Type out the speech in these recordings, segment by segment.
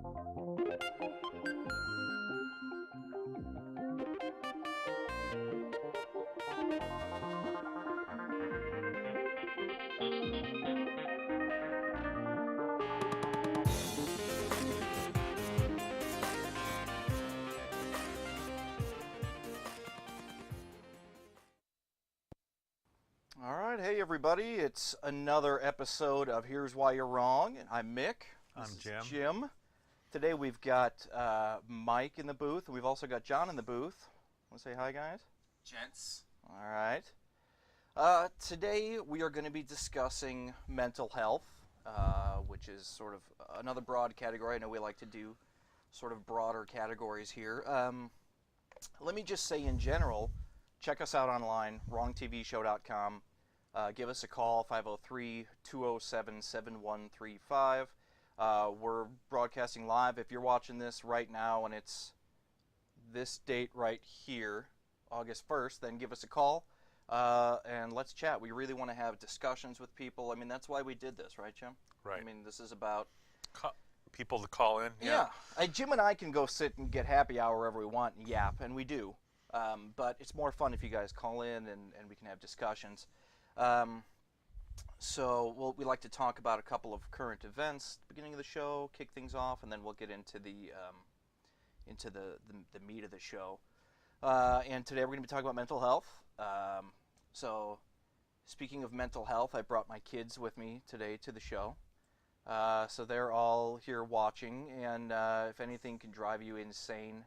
All right, hey everybody, it's another episode of Here's Why You're Wrong. I'm Mick. I'm Jim. Jim. Today we've got Mike in the booth, and we've also got John in the booth. Want to say hi, guys? Gents. All right. Today we are going to be discussing mental health, which is sort of another broad category. I know we like to do sort of broader categories here. Let me just say in general, check us out online, wrongtvshow.com. Give us a call, 503-207-7135. We're broadcasting live. If you're watching this right now and it's this date right here, August 1st, then give us a call and let's chat. We really want to have discussions with people. I mean, that's why we did this, right, Jim? Right. I mean, this is about... people to call in. Yeah. Jim and I can go sit and get happy hour wherever we want and yap, and we do. But it's more fun if you guys call in and we can have discussions. So we like to talk about a couple of current events at the beginning of the show, kick things off, and then we'll get into the meat of the show. And today we're going to be talking about mental health. So speaking of mental health, I brought my kids with me today to the show. So they're all here watching, and if anything can drive you insane,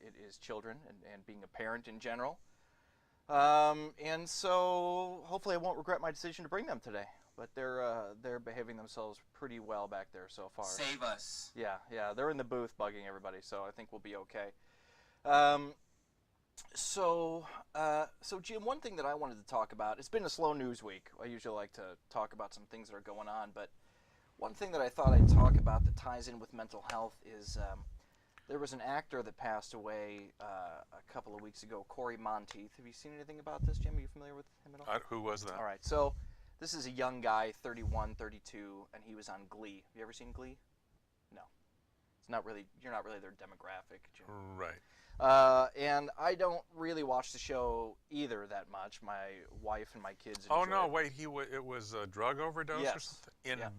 it is children and being a parent in general. And so hopefully I won't regret my decision to bring them today. But they're behaving themselves pretty well back there so far. Save us. Yeah, they're in the booth bugging everybody, so I think we'll be okay. So Jim, one thing that I wanted to talk about, it's been a slow news week. I usually like to talk about some things that are going on, but one thing that I thought I'd talk about that ties in with mental health is there was an actor that passed away a couple of weeks ago, Corey Monteith. Have you seen anything about this, Jim? Are you familiar with him at all? Who was that? All right, so this is a young guy, 31, 32, and he was on Glee. Have you ever seen Glee? No. It's not really, you're not really their demographic, Jim. Right. And I don't really watch the show either that much. My wife and my kids enjoy Oh, no, it. wait, it was a drug overdose or Yes. something? In Yeah.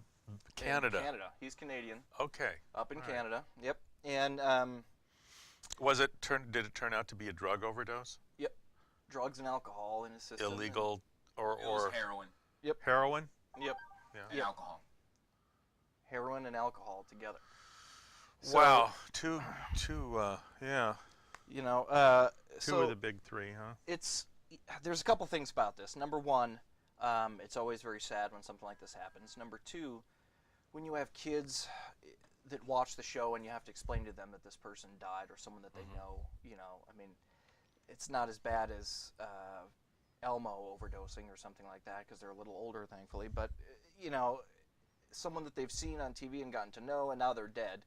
Canada? In Canada. He's Canadian. Okay. Up in All Canada. Yep. And, did it turn out to be a drug overdose? yep, drugs and alcohol in his system. Illegal It was or heroin heroin? Yep. Yeah. and alcohol. Heroin and alcohol together. Wow. Two, yeah. You know, Two of the big three, huh? there's a couple things about this. Number one, it's always very sad when something like this happens. Number two, when you have kids that watch the show and you have to explain to them that this person died or someone that they know, I mean, it's not as bad as Elmo overdosing or something like that because they're a little older, thankfully. But, someone that they've seen on TV and gotten to know and now they're dead.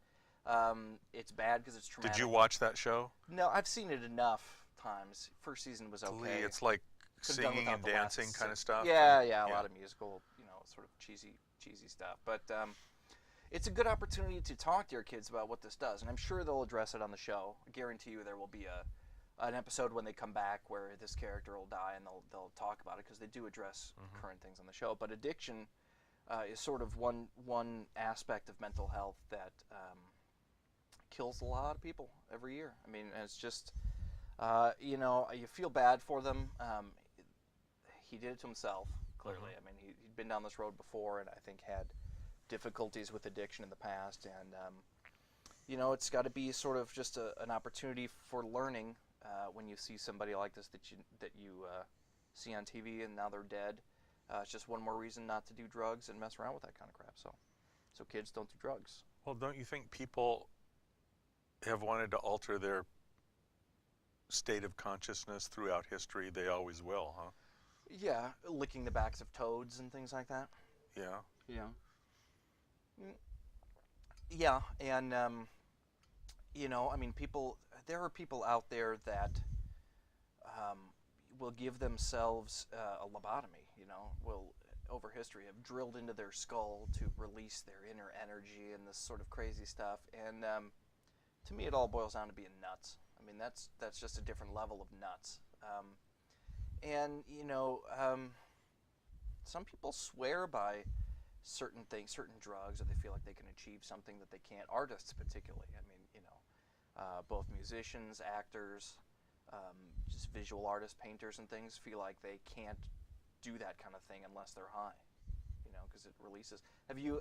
It's bad because it's traumatic. Did you watch that show? No, I've seen it enough times. First season was okay. Glee, it's like Could've done singing without and the last dancing kind of stuff? Yeah, a lot of musical, sort of cheesy stuff. But it's a good opportunity to talk to your kids about what this does, and I'm sure they'll address it on the show. I guarantee you there will be an episode when they come back where this character will die, and they'll talk about it because they do address current things on the show. But addiction is sort of one aspect of mental health that kills a lot of people every year. I mean, it's just, you feel bad for them. He did it to himself, clearly. I mean, he'd been down this road before and I think had difficulties with addiction in the past. And, it's got to be sort of just an opportunity for learning when you see somebody like this that you see on TV and now they're dead. It's just one more reason not to do drugs and mess around with that kind of crap. So kids, don't do drugs. Well, don't you think people have wanted to alter their state of consciousness throughout history? They always will, huh? Yeah, licking the backs of toads and things like that. Yeah. Yeah. Yeah, and I mean, there are people out there that will give themselves a lobotomy. Will over history have drilled into their skull to release their inner energy and this sort of crazy stuff. And to me, it all boils down to being nuts. I mean, that's just a different level of nuts. And some people swear by certain things, certain drugs, or they feel like they can achieve something that they can't. Artists, particularly. I mean, both musicians, actors, just visual artists, painters, and things feel like they can't do that kind of thing unless they're high. Because it releases. Have you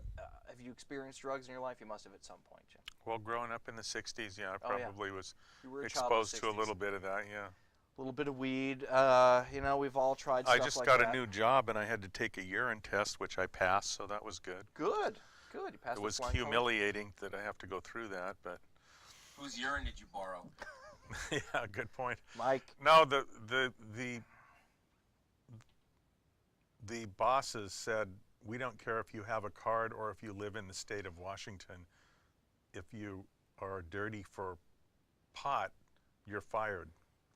experienced drugs in your life? You must have at some point, Jim. Well, growing up in the 60s, yeah, I probably was You were a child of the exposed to a 60s. little bit of that, yeah. A little bit of weed. We've all tried I stuff just like got that. a new job, and I had to take a urine test, which I passed, so that was good. Good. You passed It with was flying colors. humiliating that I have to go through that, but Whose urine did you borrow? yeah, good point. Mike. No, the bosses said, we don't care if you have a card or if you live in the state of Washington. If you are dirty for pot, you're fired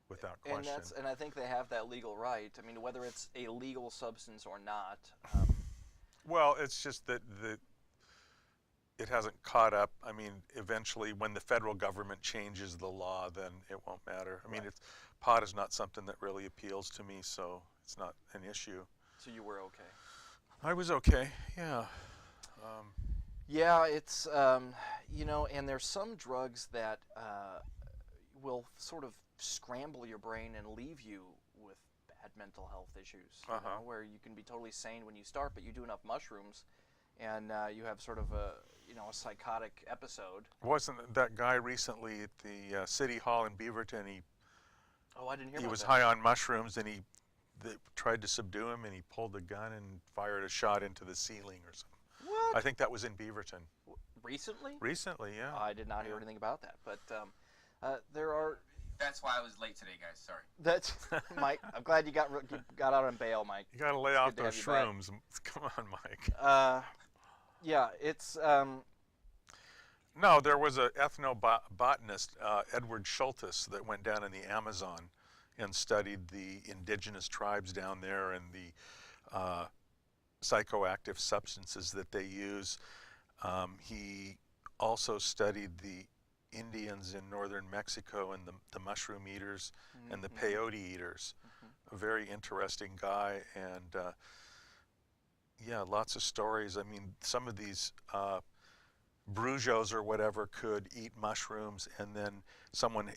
without question. And I think they have that legal right. I mean, whether it's a legal substance or not. Well, it's just that it hasn't caught up. I mean, eventually, when the federal government changes the law, then it won't matter. I mean, Right. pot is not something that really appeals to me, so it's not an issue. So you were okay. I was okay, yeah. Yeah, it's and there's some drugs that will sort of scramble your brain and leave you with bad mental health issues. Where you can be totally sane when you start, but you do enough mushrooms, and you have sort of a psychotic episode. Wasn't that guy recently at the City Hall in Beaverton? Oh, I didn't hear He about was that. high on mushrooms, and they tried to subdue him, and he pulled a gun and fired a shot into the ceiling or something. What? I think that was in Beaverton. Recently? Recently, yeah. I did not hear Yeah. anything about that, but there are. That's why I was late today, guys. Sorry. That's Mike. I'm glad you got out on bail, Mike. You got to lay It's off good to those have you back. shrooms. Come on, Mike. Yeah, it's No, there was an ethnobotanist, Edward Schultes, that went down in the Amazon and studied the indigenous tribes down there and the psychoactive substances that they use. He also studied the Indians in northern Mexico and the mushroom eaters and the peyote eaters. A very interesting guy, and yeah, lots of stories. I mean, some of these Brujos or whatever could eat mushrooms, and then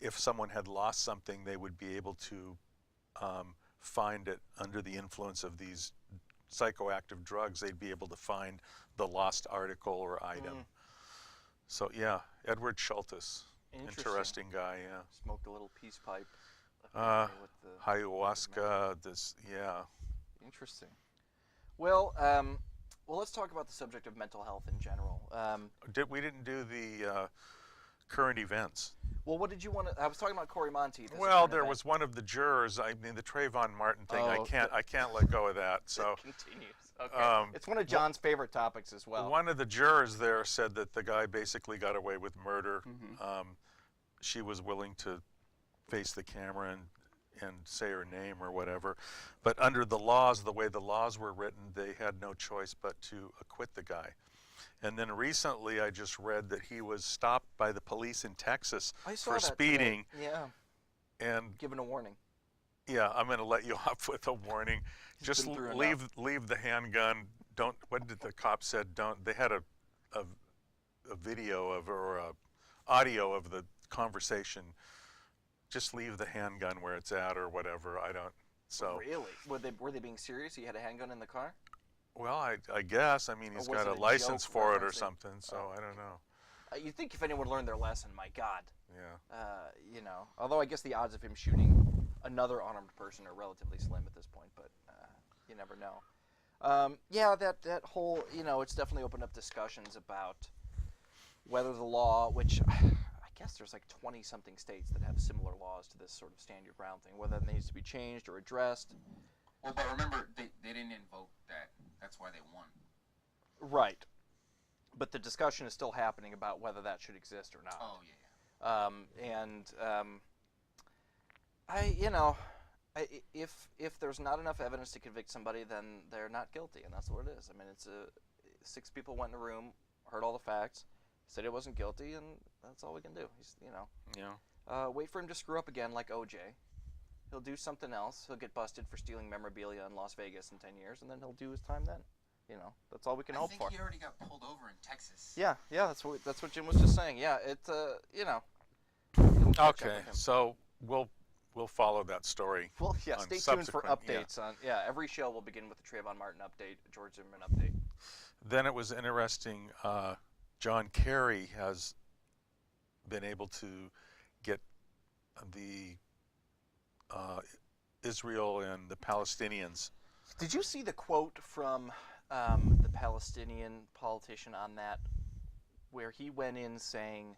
if someone had lost something, they would be able to find it under the influence of these psychoactive drugs. They'd be able to find the lost article or item. So yeah, Edward Schultes, interesting guy. Yeah, smoked a little peace pipe. With the ayahuasca. Yeah. Interesting. Well, let's talk about the subject of mental health in general. We didn't do the current events. Well, what did you want to? I was talking about Cory Monteith. as a Well, current there event. was one of the jurors. I mean, the Trayvon Martin thing. Oh, I can't let go of that. So It continues. Okay. It's one of John's favorite topics as well. one of the jurors there said that the guy basically got away with murder. She was willing to face the camera and say her name or whatever, but under the laws, the way the laws were written, they had no choice but to acquit the guy. And then recently, I just read that he was stopped by the police in Texas I saw for that speeding. today. Yeah, And given a warning. yeah, I'm going to let you off with a warning. Just been through leave the handgun. Don't. What did the cop said? Don't. They had a video of or a audio of the conversation. Just leave the handgun where it's at or whatever. I don't. So Really? Were they being serious? He had a handgun in the car? well, I guess. I mean, he's Or was got it a a license joke for it or referencing- something. So Oh. I don't know. You'd think if anyone learned their lesson, my God. Yeah. Although I guess the odds of him shooting another unarmed person are relatively slim at this point, but you never know. Yeah, that whole, it's definitely opened up discussions about whether the law, which I guess there's like 20-something states that have similar laws to this sort of stand your ground thing, whether it needs to be changed or addressed. Well, but remember, they didn't invoke that. That's why they won. Right. But the discussion is still happening about whether that should exist or not. Oh, yeah. If there's not enough evidence to convict somebody, then they're not guilty, and that's what it is. I mean, it's 6 people went in a room, heard all the facts, said he wasn't guilty, and that's all we can do. He's, wait for him to screw up again like OJ. He'll do something else. He'll get busted for stealing memorabilia in Las Vegas in 10 years, and then he'll do his time then. That's all we can hope for. I think he already got pulled over in Texas. Yeah, that's what Jim was just saying. Yeah, it'll catch up Okay, with him. so we'll follow that story. Well, yeah, on stay tuned for subsequent- updates on. Yeah, every show will begin with a Trayvon Martin update, a George Zimmerman update. Then it was interesting. John Kerry has been able to get the Israel and the Palestinians. Did you see the quote from the Palestinian politician on that, where he went in saying,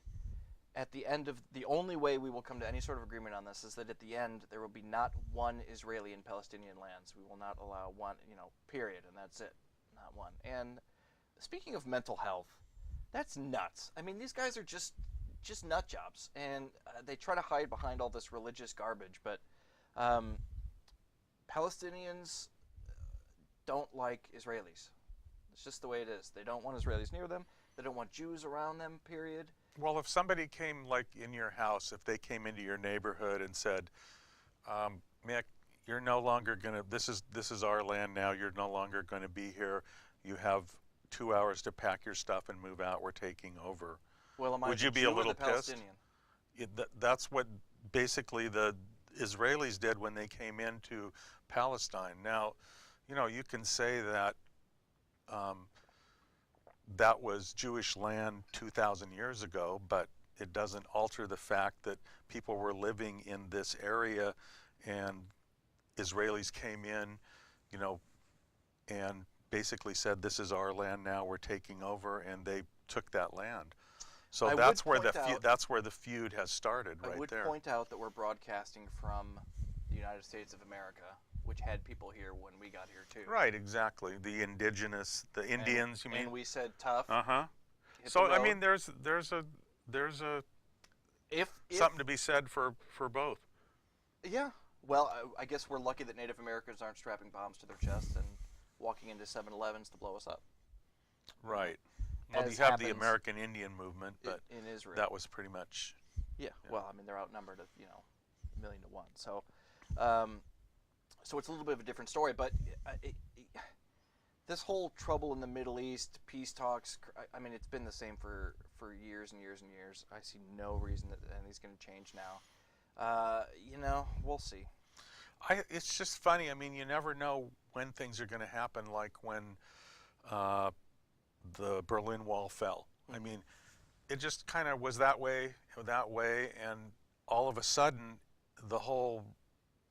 at the end of the only way we will come to any sort of agreement on this is that at the end there will be not one Israeli in Palestinian lands. We will not allow one, period, and that's it, not one. And speaking of mental health, that's nuts. I mean, these guys are just nut jobs, and they try to hide behind all this religious garbage, but Palestinians don't like Israelis. It's just the way it is. They don't want Israelis near them. They don't want Jews around them, period. Well, if somebody came like in your house, if they came into your neighborhood and said, Mick, you're no longer gonna, this is our land now, you're no longer gonna be here, you have 2 hours to pack your stuff and move out, we're taking over. Well, am I Would the you be Jew a or little the pissed? Palestinian? That's what basically the Israelis did when they came into Palestine. Now, you can say that that was Jewish land 2,000 years ago, but it doesn't alter the fact that people were living in this area and Israelis came in, and basically said, this is our land now, we're taking over, and they took that land. So that's where the feud has started right there. I would point out that we're broadcasting from the United States of America, which had people here when we got here too. Right, exactly. The indigenous, the Indians, you mean? And we said tough. Uh-huh. hit So the I road. mean, there's a if something to be said for both. Yeah. Well, I guess we're lucky that Native Americans aren't strapping bombs to their chests and walking into 7-Elevens to blow us up. Right. Well, As you have the happens American Indian movement, but in Israel. that was pretty much. Yeah. Well, I mean, they're outnumbered, 1,000,000 to 1. So, so it's a little bit of a different story. But this whole trouble in the Middle East, peace talks, I mean, it's been the same for years and years and years. I see no reason that anything's going to change now. We'll see. It's just funny. I mean, you never know when things are going to happen, like when the Berlin Wall fell. I mean, it just kind of was that way, and all of a sudden, the whole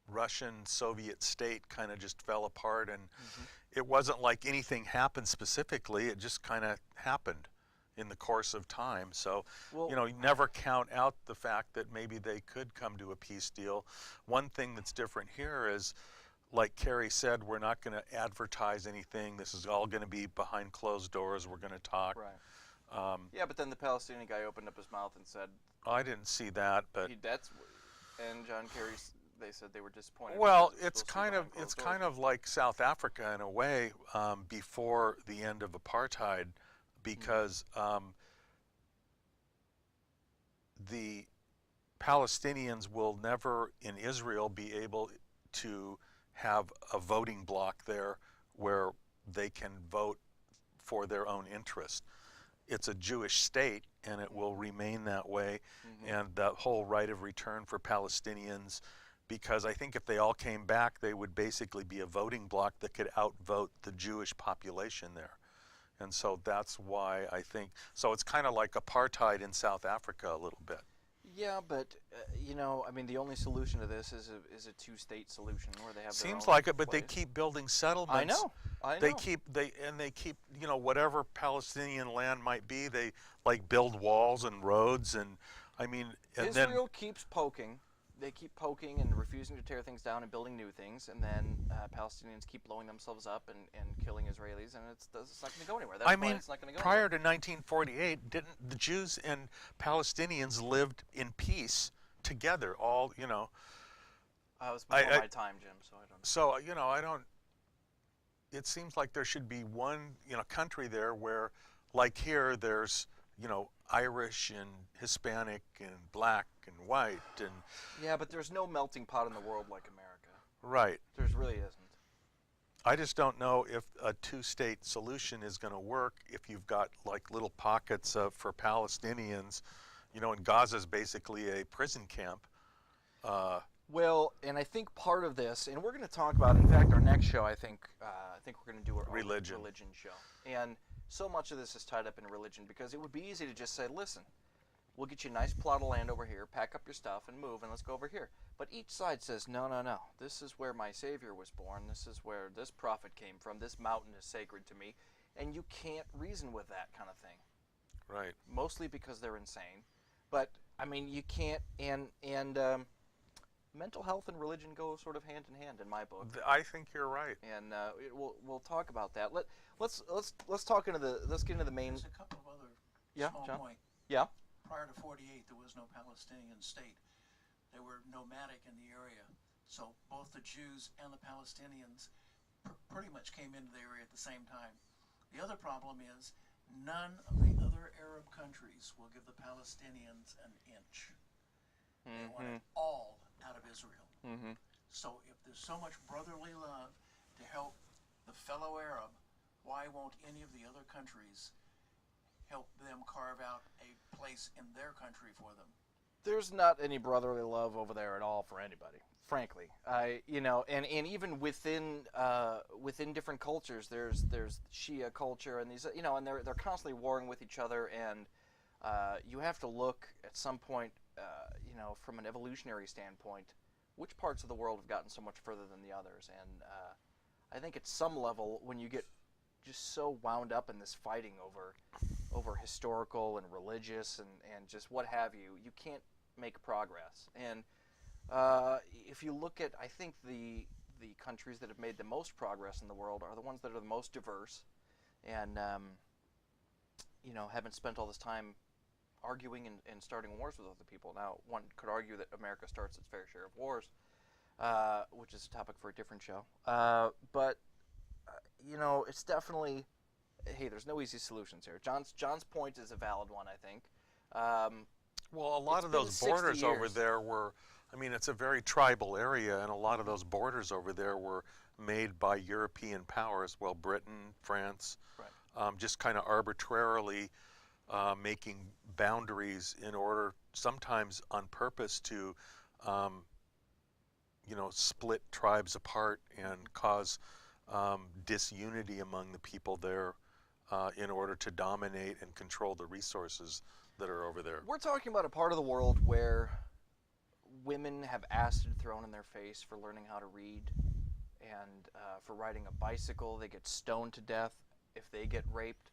Russian-Soviet state kind of just fell apart, and it wasn't like anything happened specifically. It just kind of happened in the course of time. So, Well, you never count out the fact that maybe they could come to a peace deal. One thing that's different here is, like Kerry said, we're not going to advertise anything. This is all going to be behind closed doors. We're going to talk. Right. Yeah, but then the Palestinian guy opened up his mouth and said, I didn't see that, but and John Kerry, they said they were disappointed. well, because it's supposed to be kind of behind it's closed kind doors. of like South Africa in a way before the end of apartheid, because the Palestinians will never in Israel be able to have a voting bloc there where they can vote for their own interest. It's a Jewish state, and it will remain that way. And that whole right of return for Palestinians, because I think if they all came back, they would basically be a voting bloc that could outvote the Jewish population there. And so that's why I think, so it's kind of like apartheid in South Africa a little bit. Yeah, but I mean, the only solution to this is a two-state solution where they have. Their Seems own like it, but they place. keep building settlements. I know. They keep whatever Palestinian land might be, they like build walls and roads, and I mean, and Israel keeps poking. They keep poking and refusing to tear things down and building new things, and then Palestinians keep blowing themselves up and killing Israelis, and it's not going to go anywhere. That's I why mean, it's not going to go prior anywhere. to 1948, didn't the Jews and Palestinians lived in peace together? All It was before I- my time, Jim, so I don't know. So, I don't. It seems like there should be one, country there where, like here, there's, Irish and Hispanic and black and white and Yeah, but there's no melting pot in the world like America. right. There's really isn't. I just don't know if a two-state solution is going to work if you've got like little pockets for Palestinians, and Gaza's basically a prison camp. Well, and I think part of this, and we're going to talk about, in fact, our next show, I think we're going to do a Religion. religion show. And so much of this is tied up in religion because it would be easy to just say, listen, we'll get you a nice plot of land over here, pack up your stuff and move, and let's go over here. But each side says, no, no, no, this is where my Savior was born, this is where this prophet came from, this mountain is sacred to me, and you can't reason with that kind of thing. Right. Mostly because they're insane. But, I mean, you can't, and mental health and religion go sort of hand in hand in my book. I think you're right. And we'll talk about that. Let's talk into let's get into the main. There's a couple of other Yeah, small John? point. Yeah. Prior to 48, there was no Palestinian state. They were nomadic in the area. So both the Jews and the Palestinians pretty much came into the area at the same time. The other problem is none of the other Arab countries will give the Palestinians an inch. They want it all out of Israel. Mm-hmm. So if there's so much brotherly love to help the fellow Arab, why won't any of the other countries help them carve out a place in their country for them? There's not any brotherly love over there at all for anybody, frankly. And even within different cultures, there's Shia culture and these, and they're constantly warring with each other, and you have to look at some point, from an evolutionary standpoint, which parts of the world have gotten so much further than the others, and I think at some level, when you get just so wound up in this fighting over historical and religious and just what have you, you can't make progress. And if you look at, I think the countries that have made the most progress in the world are the ones that are the most diverse, and haven't spent all this time arguing and starting wars with other people. Now, one could argue that America starts its fair share of wars, which is a topic for a different show. But it's definitely, hey, there's no easy solutions here. John's point is a valid one, I think. Well, a lot It's of been those 60 borders over years. there were, it's a very tribal area, and a lot of those borders over there were made by European powers, well, Britain, France, Right. Just kind of arbitrarily making boundaries in order, sometimes on purpose, to, split tribes apart and cause disunity among the people there in order to dominate and control the resources that are over there. We're talking about a part of the world where women have acid thrown in their face for learning how to read, and for riding a bicycle. They get stoned to death if they get raped.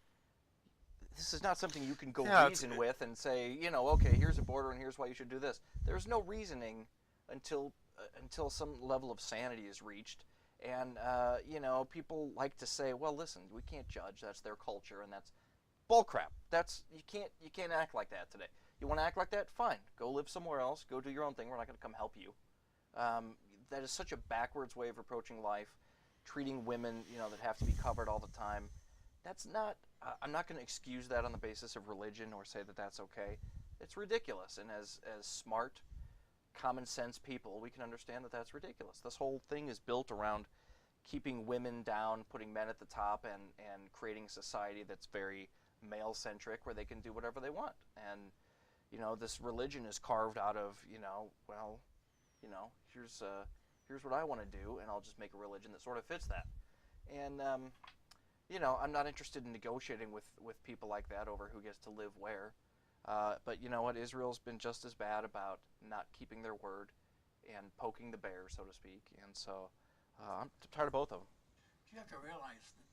This is not something you can go reason with and say, okay, here's a border and here's why you should do this. There's no reasoning until some level of sanity is reached. And, people like to say, well, listen, we can't judge. That's their culture, and that's bullcrap. You can't act like that today. You want to act like that? Fine. Go live somewhere else. Go do your own thing. We're not going to come help you. That is such a backwards way of approaching life, treating women, that have to be covered all the time. That's not, I'm not going to excuse that on the basis of religion or say that that's okay. It's ridiculous. And as smart, common sense people, we can understand that that's ridiculous. This whole thing is built around keeping women down, putting men at the top, and creating a society that's very male-centric where they can do whatever they want. And, this religion is carved out of, here's what I want to do, and I'll just make a religion that sort of fits that. And, I'm not interested in negotiating with people like that over who gets to live where. But you know what? Israel's been just as bad about not keeping their word and poking the bear, so to speak. And so I'm tired of both of them. You have to realize that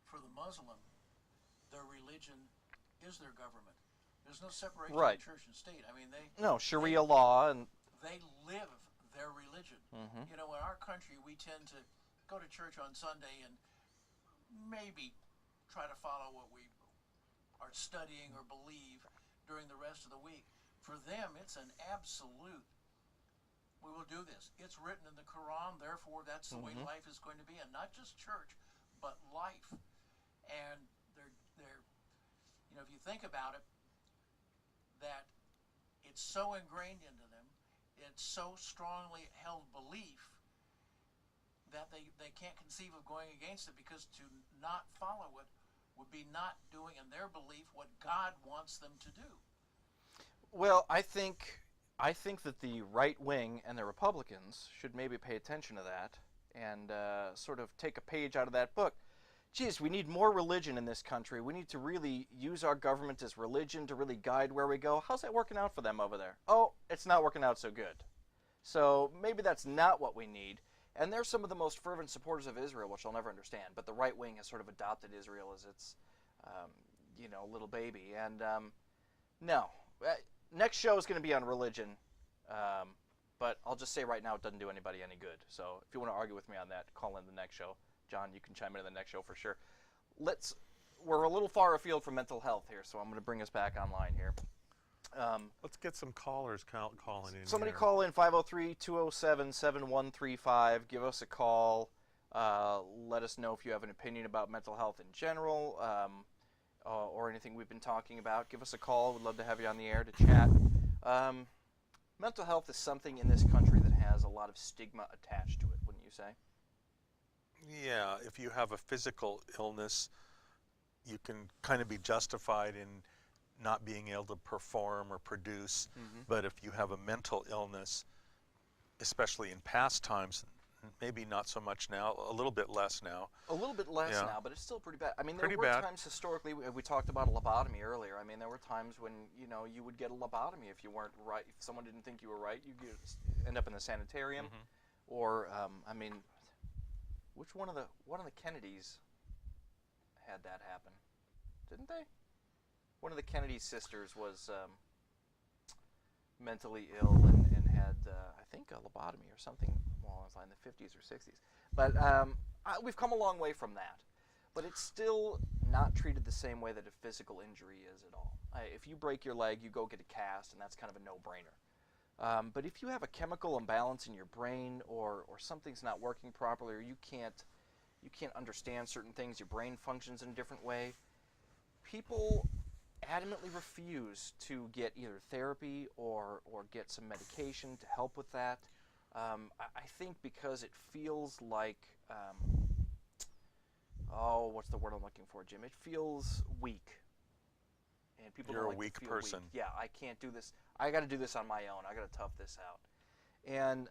for the Muslim, their religion is their government. There's no separation Right. of church and state. I mean, No, Sharia law and they live their religion. Mhm. In our country, we tend to go to church on Sunday and maybe try to follow what we are studying or believe during the rest of the week. For them, it's an absolute we will do this. It's written in the Quran, therefore that's the way life is going to be, and not just church, but life. And they're, if you think about it, that it's so ingrained into them, it's so strongly held belief that they can't conceive of going against it, because to not follow it would be not doing in their belief what God wants them to do. Well, I think that the right wing and the Republicans should maybe pay attention to that and sort of take a page out of that book. Geez, we need more religion in this country. We need to really use our government as religion to really guide where we go. How's that working out for them over there? Oh, it's not working out so good. So maybe that's not what we need. And they're some of the most fervent supporters of Israel, which I'll never understand. But the right wing has sort of adopted Israel as its, little baby. And no, next show is going to be on religion. But I'll just say right now it doesn't do anybody any good. So if you want to argue with me on that, call in the next show. John, you can chime in the next show for sure. We're a little far afield from mental health here, so I'm going to bring us back online here. Let's get some callers calling in. Somebody here. call in 503-207-7135. Give us a call. Let us know if you have an opinion about mental health in general, or anything we've been talking about. Give us a call. We'd love to have you on the air to chat. Mental health is something in this country that has a lot of stigma attached to it, wouldn't you say? Yeah, if you have a physical illness, you can kind of be justified in not being able to perform or produce. But if you have a mental illness, especially in past times, maybe not so much now, a little bit less now. A little bit less Yeah. now, but it's still pretty bad. I mean, Pretty there were bad. times historically, we talked about a lobotomy earlier. I mean, there were times when, you would get a lobotomy if you weren't right. If someone didn't think you were right, you'd end up in the sanitarium. Or, which one of the Kennedys had that happen? Didn't they? One of the Kennedy sisters was mentally ill and had, I think, a lobotomy or something along those lines in the 50s or 60s. But we've come a long way from that. But it's still not treated the same way that a physical injury is at all. If you break your leg, you go get a cast, and that's kind of a no-brainer. But if you have a chemical imbalance in your brain, or something's not working properly, or you can't understand certain things, your brain functions in a different way, people adamantly refuse to get either therapy or get some medication to help with that. I think because it feels like, what's the word I'm looking for, Jim? It feels weak. And people You're don't a like to weak feel person. Weak. Yeah, I can't do this. I got to do this on my own. I got to tough this out. And,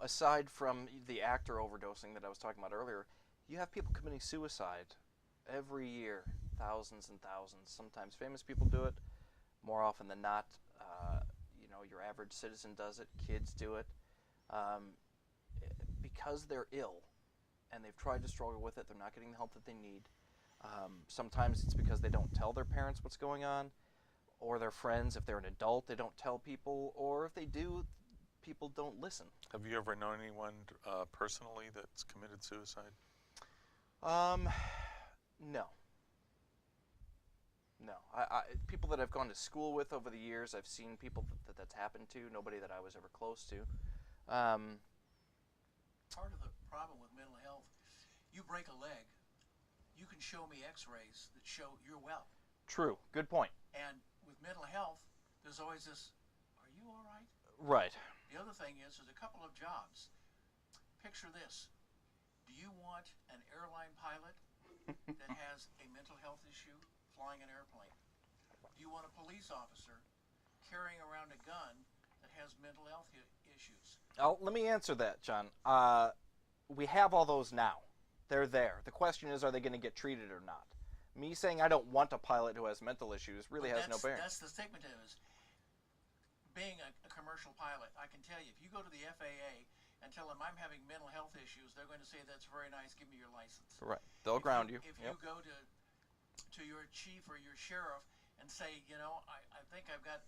aside from the actor overdosing that I was talking about earlier, you have people committing suicide every year, thousands and thousands. Sometimes famous people do it. More often than not, your average citizen does it. Kids do it. Because they're ill and they've tried to struggle with it, they're not getting the help that they need. Sometimes it's because they don't tell their parents what's going on, or their friends. If they're an adult, they don't tell people, or if they do, people don't listen. Have you ever known anyone personally that's committed suicide? No. No. People that I've gone to school with over the years, I've seen people that's happened to. Nobody that I was ever close to. Part of the problem with mental health, you break a leg, you can show me x-rays that show you're well. True. Good point. And with mental health, there's always this, are you all right? Right. The other thing is, there's a couple of jobs. Picture this. Do you want an airline pilot that has a mental health issue flying an airplane? Do you want a police officer carrying around a gun that has mental health issues? Let me answer that, John. We have all those now. They're there. The question is, are they going to get treated or not? Me saying I don't want a pilot who has mental issues really has no bearing. That's the stigma is. Being a commercial pilot, I can tell you, if you go to the FAA and tell them I'm having mental health issues, they're going to say, that's very nice, give me your license. Right. They'll ground you. If you go to your chief or your sheriff and say, I think I've got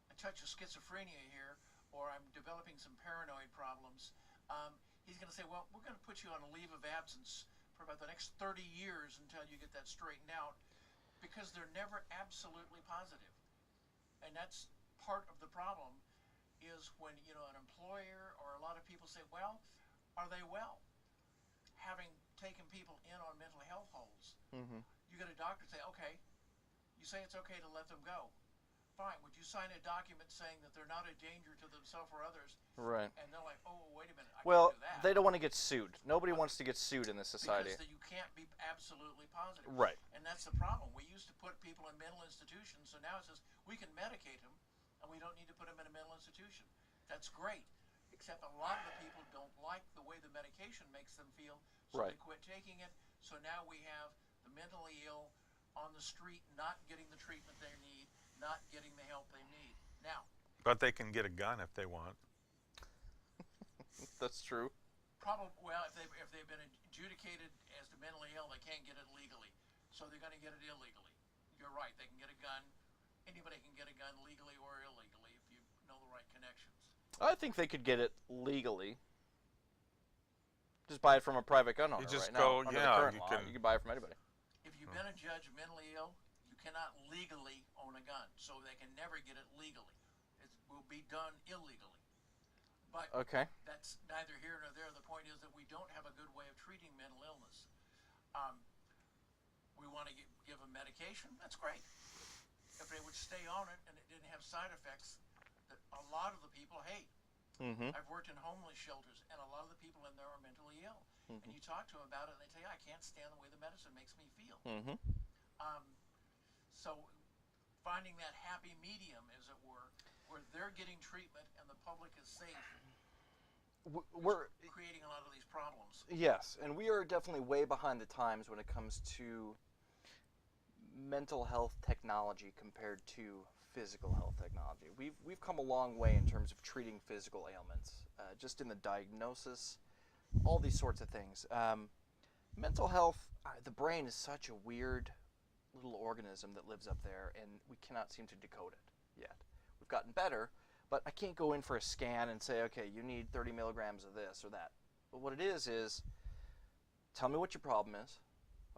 a touch of schizophrenia here, or I'm developing some paranoid problems, he's going to say, well, we're going to put you on a leave of absence for about the next 30 years until you get that straightened out, because they're never absolutely positive. And that's part of the problem, is when, an employer or a lot of people say, well, are they well? Having taken people in on mental health holds, Mm-hmm. you get a doctor say, okay, you say it's okay to let them go. Fine, would you sign a document saying that they're not a danger to themselves or others? Right. And they're like, oh, wait a minute, I Well, can't do that. they don't want to get sued. Nobody wants to get sued in this society. Because you can't be absolutely positive. Right. And that's the problem. We used to put people in mental institutions, so now it says we can medicate them, and we don't need to put them in a mental institution. That's great, except a lot of the people don't like the way the medication makes them feel, so Right. they quit taking it. So now we have the mentally ill on the street not getting the treatment they need, not getting the help they need. Now, But they can get a gun if they want. That's true. well, if they've been adjudicated as the mentally ill, they can't get it legally, so they're going to get it illegally. You're right. They can get a gun. Anybody can get a gun legally or illegally if you know the right connections. I think they could get it legally. Just buy it from a private gun owner just right go- now. Under yeah, the current you law, can- you can buy it from anybody. If you've been adjudged mentally ill, you cannot legally own a gun, so they can never get it legally. It will be done illegally. But Okay. that's neither here nor there. The point is that we don't have a good way of treating mental illness. We want to give them medication. That's great. If they would stay on it and it didn't have side effects that a lot of the people hate. Mm-hmm. I've worked in homeless shelters, and a lot of the people in there are mentally ill. And you talk to them about it, and they tell you, I can't stand the way the medicine makes me feel. Mm-hmm. So finding that happy medium, as it were, where they're getting treatment and the public is safe, We're creating a lot of these problems. Yes, and we are definitely way behind the times when it comes to mental health technology compared to physical health technology. We've come a long way in terms of treating physical ailments, just in the diagnosis, all these sorts of things. Mental health, the brain is such a weird little organism that lives up there, and we cannot seem to decode it yet. We've gotten better, but I can't go in for a scan and say, okay, you need 30 milligrams of this or that. But what it is tell me what your problem is.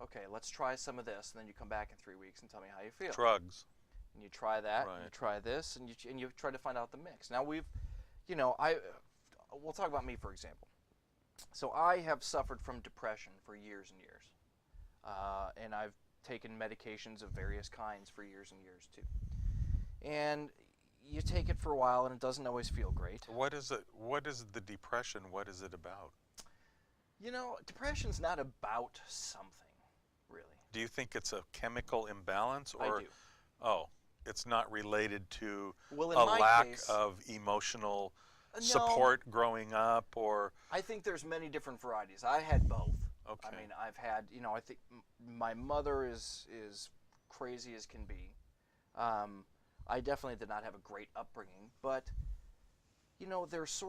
Okay, let's try some of this, and then you come back in 3 weeks and tell me how you feel. Drugs. And you try that, and you Right. try this, and you try to find out the mix. Now we'll talk about me, for example. So I have suffered from depression for years and years, and I've taken medications of various kinds for years and years too. And you take it for a while, and it doesn't always feel great. What is it? What is the depression? What is it about? Depression's not about something, really. Do you think it's a chemical imbalance, I or do. oh, it's not related to Well, in a my lack case, of emotional no. support growing up, or I think there's many different varieties. I had both. okay, I mean, I've had, I think my mother is crazy as can be. I definitely did not have a great upbringing, but there's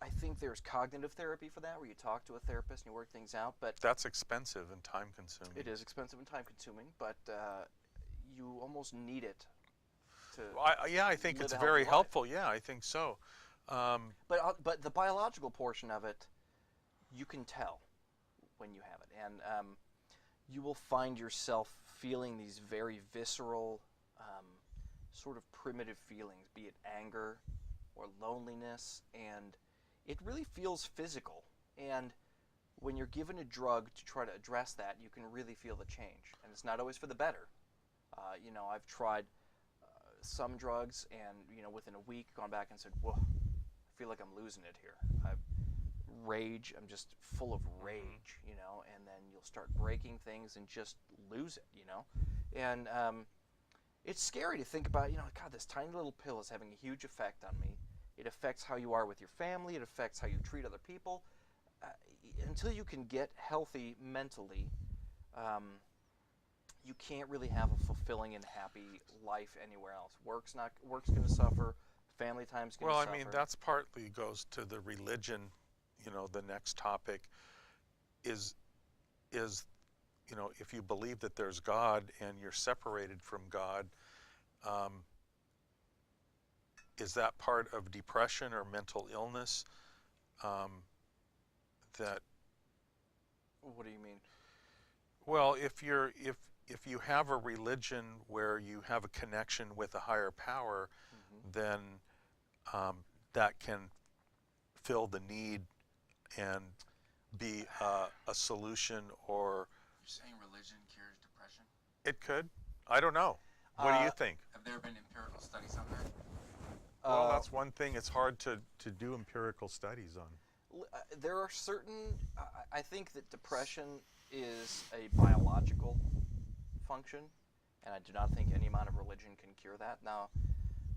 I think there's cognitive therapy for that, where you talk to a therapist and you work things out. But that's expensive and time consuming. it is expensive and time consuming, but you almost need it to. I think live it's a very healthy life. helpful. Yeah, I think so. But the biological portion of it, you can tell when you have it, and you will find yourself feeling these very visceral, sort of primitive feelings, be it anger or loneliness, and it really feels physical. And when you're given a drug to try to address that, you can really feel the change, and it's not always for the better. I've tried some drugs, and within a week, gone back and said, "Whoa, I feel like I'm losing it here. I'm just full of rage, and then you'll start breaking things and just lose it, and it's scary to think about, God, this tiny little pill is having a huge effect on me. It affects how you are with your family. It affects how you treat other people. Until you can get healthy mentally, you can't really have a fulfilling and happy life anywhere else. Work's going to suffer. Family time's going to Well, suffer. I mean, that's partly goes to the religion. The next topic is if you believe that there's God and you're separated from God, is that part of depression or mental illness? That What do you mean? well, if you have a religion where you have a connection with a higher power, then that can fill the need and be a solution, or You're saying religion cures depression? it could. I don't know. What do you think? Have there been empirical studies on that? Well, that's one thing. It's hard to do empirical studies on. There are certain. I think that depression is a biological function, and I do not think any amount of religion can cure that. Now,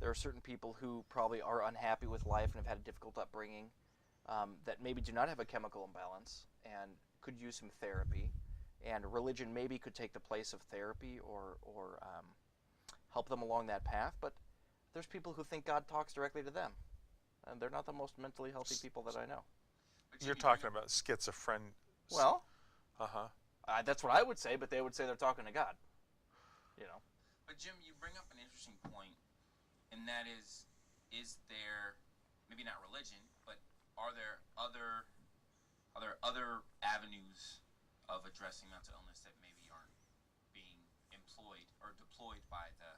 there are certain people who probably are unhappy with life and have had a difficult upbringing, that maybe do not have a chemical imbalance and could use some therapy, and religion maybe could take the place of therapy or help them along that path. But there's people who think God talks directly to them, and they're not the most mentally healthy people that I know. But You're Jimmy, talking about schizophrenia. Well, Uh-huh. that's what I would say, but they would say they're talking to God. You know. But Jim, you bring up an interesting point, and that is there, maybe not religion, but are there other avenues of addressing mental illness that maybe aren't being employed or deployed by the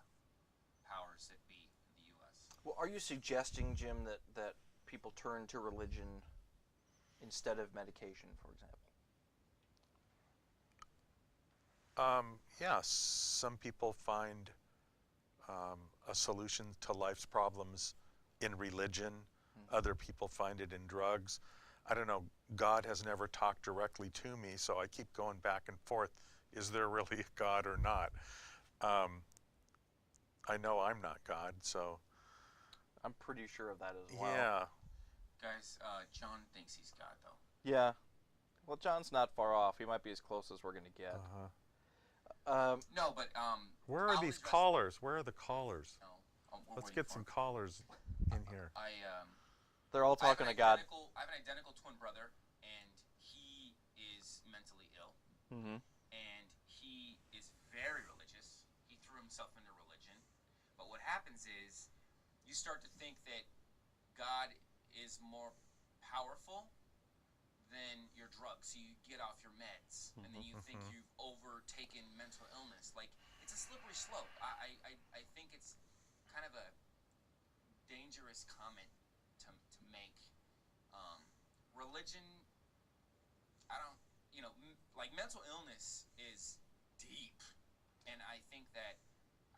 powers that be in the U.S.? Well, are you suggesting, Jim, that people turn to religion instead of medication, for example? Yeah, some people find a solution to life's problems in religion. Other people find it in drugs. I don't know. God has never talked directly to me, so I keep going back and forth. Is there really a God or not? I know I'm not God, so I'm pretty sure of that as well. yeah. Guys, John thinks he's God, though. Yeah. Well, John's not far off. He might be as close as we're going to get. No, but Where are I'll these address- callers? Where are the callers? No, we're Let's waiting get for some him. callers in here. They're all talking to God. I have an identical twin brother, and he is mentally ill, Mm-hmm. and he is very religious. He threw himself into religion. But what happens is you start to think that God is more powerful than your drugs. So you get off your meds, and then you think you've overtaken mental illness. Like, it's a slippery slope. I think it's kind of a dangerous comment to make. Religion, I don't, like, mental illness is deep, and I think that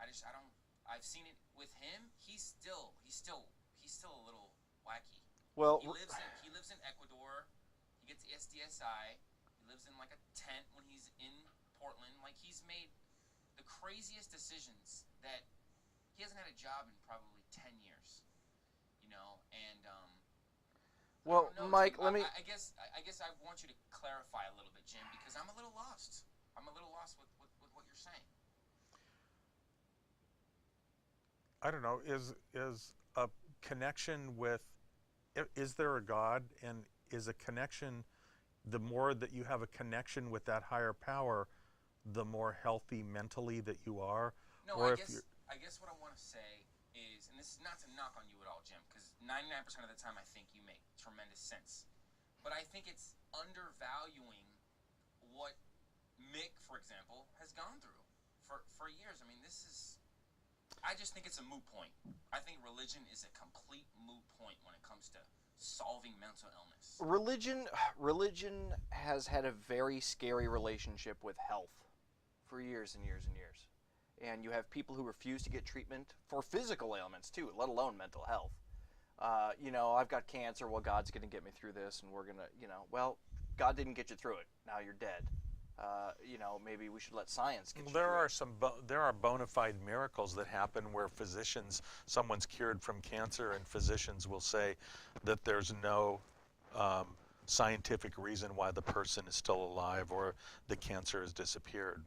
I've seen it with him. He's still a little wacky. Well, He lives in Ecuador. He gets SDSI. He lives in like a tent when he's in Portland. Like, he's made the craziest decisions that he hasn't had a job in probably 10 years. And well, I don't know, Mike, Jim, let me. I guess I want you to clarify a little bit, Jim, because I'm a little lost. I'm a little lost with what you're saying. I don't know. Is a connection with? Is there a God, and is a connection? The more that you have a connection with that higher power, the more healthy mentally that you are. No, Or I if guess you're- I guess what I want to say is, and this is not to knock on you at all, Jim, because 99% of the time I think you make tremendous sense. But I think it's undervaluing what Mick, for example, has gone through for years. I mean, I just think it's a moot point. I think religion is a complete moot point when it comes to solving mental illness. Religion has had a very scary relationship with health for years and years and years. And you have people who refuse to get treatment for physical ailments too, let alone mental health. I've got cancer. Well, God's going to get me through this, and we're going to, well, God didn't get you through it. Now you're dead. Maybe we should let science get you There through are it. there are bona fide miracles that happen where someone's cured from cancer, and physicians will say that there's no scientific reason why the person is still alive or the cancer has disappeared.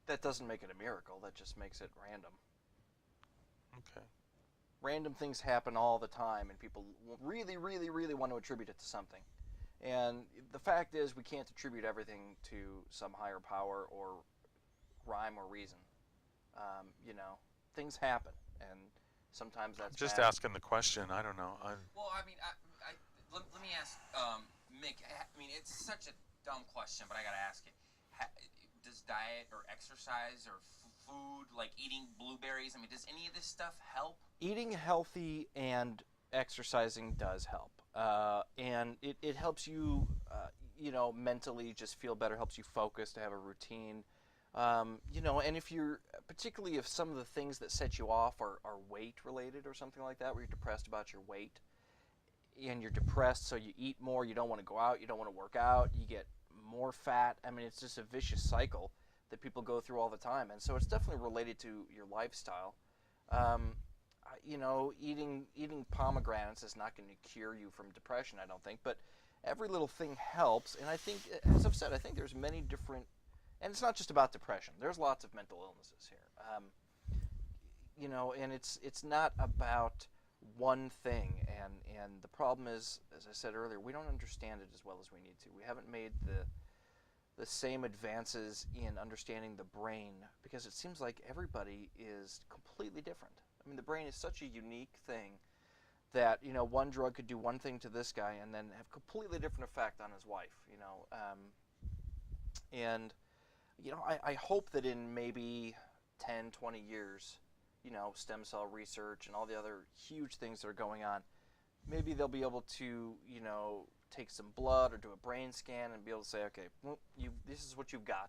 That doesn't make it a miracle. That just makes it random. Okay. Random things happen all the time, and people really, really, really want to attribute it to something. And the fact is, we can't attribute everything to some higher power or rhyme or reason. Things happen, and sometimes that's Just bad. asking the question. I don't know. Well, I mean, let me ask Mick. I mean, it's such a dumb question, but I gotta ask it. Does diet or exercise or food, like eating blueberries, I mean, does any of this stuff help? Eating healthy and exercising does help, and it helps you, mentally just feel better. Helps you focus to have a routine, and particularly if some of the things that set you off are weight related or something like that, where you're depressed about your weight, and you're depressed, so you eat more, you don't want to go out, you don't want to work out, you get more fat. I mean, it's just a vicious cycle that people go through all the time, and so it's definitely related to your lifestyle. Eating pomegranates is not going to cure you from depression, I don't think, but every little thing helps. And I think, as I've said, I think there's many different, and it's not just about depression. There's lots of mental illnesses here. And it's not about one thing. And the problem is, as I said earlier, we don't understand it as well as we need to. We haven't made the same advances in understanding the brain, because it seems like everybody is completely different. I mean, the brain is such a unique thing that, one drug could do one thing to this guy and then have completely different effect on his wife, I hope that in maybe 10, 20 years, stem cell research and all the other huge things that are going on, maybe they'll be able to, take some blood or do a brain scan and be able to say, okay, well, this is what you've got.